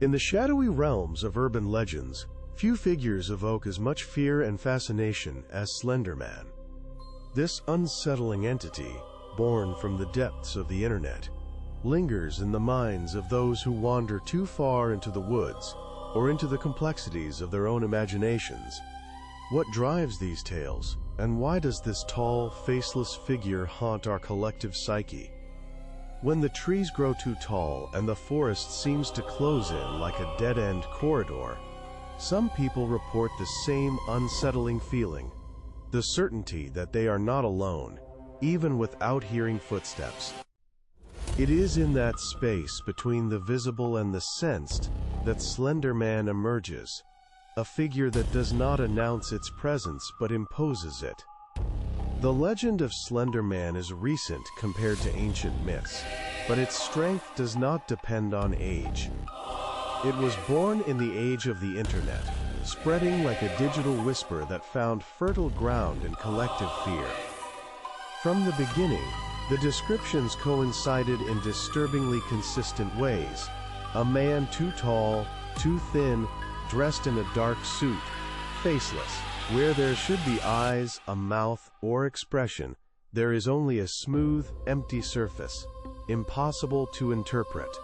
In the shadowy realms of urban legends, few figures evoke as much fear and fascination as Slender Man. This unsettling entity, born from the depths of the internet, lingers in the minds of those who wander too far into the woods or into the complexities of their own imaginations. What drives these tales, and why does this tall, faceless figure haunt our collective psyche? When the trees grow too tall and the forest seems to close in like a dead-end corridor, some people report the same unsettling feeling, the certainty that they are not alone, even without hearing footsteps. It is in that space between the visible and the sensed that Slender Man emerges, a figure that does not announce its presence but imposes it. The legend of Slender Man is recent compared to ancient myths, but its strength does not depend on age. It was born in the age of the internet, spreading like a digital whisper that found fertile ground in collective fear. From the beginning, the descriptions coincided in disturbingly consistent ways. A man too tall, too thin, dressed in a dark suit, faceless. Where there should be eyes, a mouth, or expression, there is only a smooth, empty surface, impossible to interpret.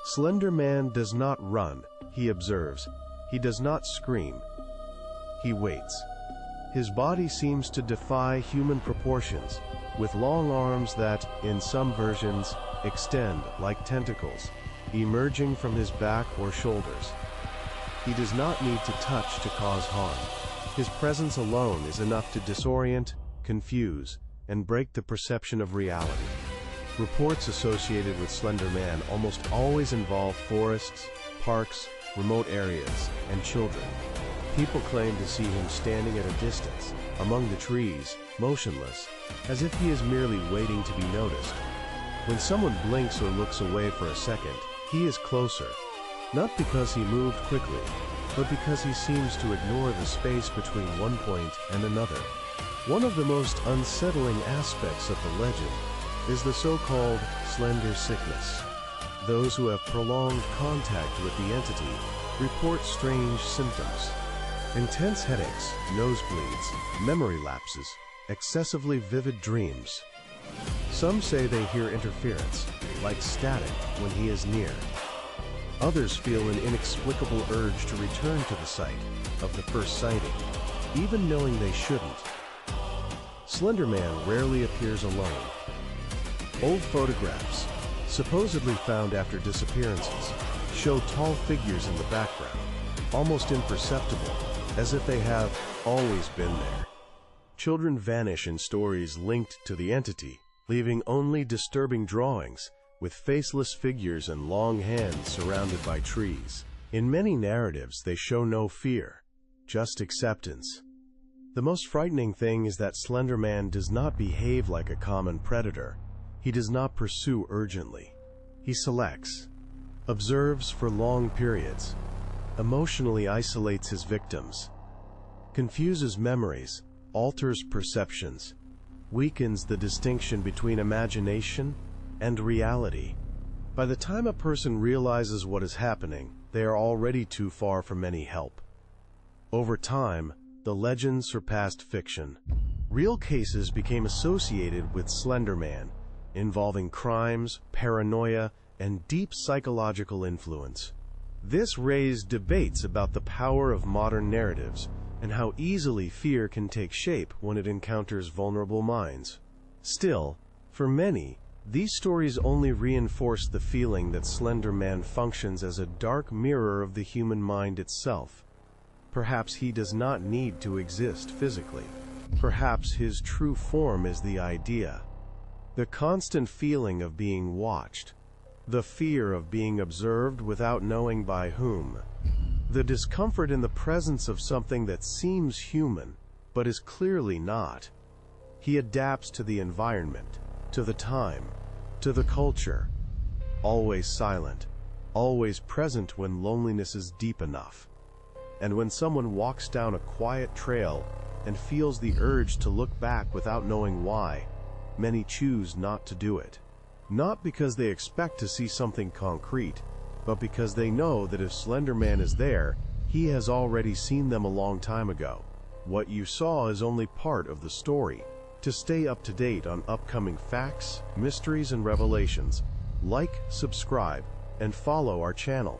Slender Man does not run, he observes. He does not scream. He waits. His body seems to defy human proportions, with long arms that, in some versions, extend like tentacles, emerging from his back or shoulders. He does not need to touch to cause harm. His presence alone is enough to disorient, confuse, and break the perception of reality. Reports associated with Slender Man almost always involve forests, parks, remote areas, and children. People claim to see him standing at a distance, among the trees, motionless, as if he is merely waiting to be noticed. When someone blinks or looks away for a second, he is closer, not because he moved quickly, but because he seems to ignore the space between one point and another. One of the most unsettling aspects of the legend is the so-called Slender sickness. Those who have prolonged contact with the entity report strange symptoms: intense headaches, nosebleeds, memory lapses, excessively vivid dreams. Some say they hear interference, like static, when he is near. Others feel an inexplicable urge to return to the site of the first sighting, even knowing they shouldn't. Slender Man rarely appears alone. Old photographs, supposedly found after disappearances, show tall figures in the background, almost imperceptible, as if they have always been there. Children vanish in stories linked to the entity, leaving only disturbing drawings, with faceless figures and long hands surrounded by trees. In many narratives, they show no fear, just acceptance. The most frightening thing is that Slender Man does not behave like a common predator. He does not pursue urgently. He selects, observes for long periods, emotionally isolates his victims, confuses memories, alters perceptions, weakens the distinction between imagination and reality. By the time a person realizes what is happening, they are already too far from any help. Over time, the legend surpassed fiction. Real cases became associated with Slender Man, involving crimes, paranoia, and deep psychological influence. This raised debates about the power of modern narratives and how easily fear can take shape when it encounters vulnerable minds. Still, for many, these stories only reinforce the feeling that Slender Man functions as a dark mirror of the human mind itself. Perhaps he does not need to exist physically. Perhaps his true form is the idea. The constant feeling of being watched. The fear of being observed without knowing by whom. The discomfort in the presence of something that seems human, but is clearly not. He adapts to the environment, to the time, to the culture. Always silent, always present when loneliness is deep enough. And when someone walks down a quiet trail and feels the urge to look back without knowing why, many choose not to do it. Not because they expect to see something concrete, but because they know that if Slender Man is there, he has already seen them a long time ago. What you saw is only part of the story. To stay up to date on upcoming facts, mysteries, and revelations, like, subscribe, and follow our channel.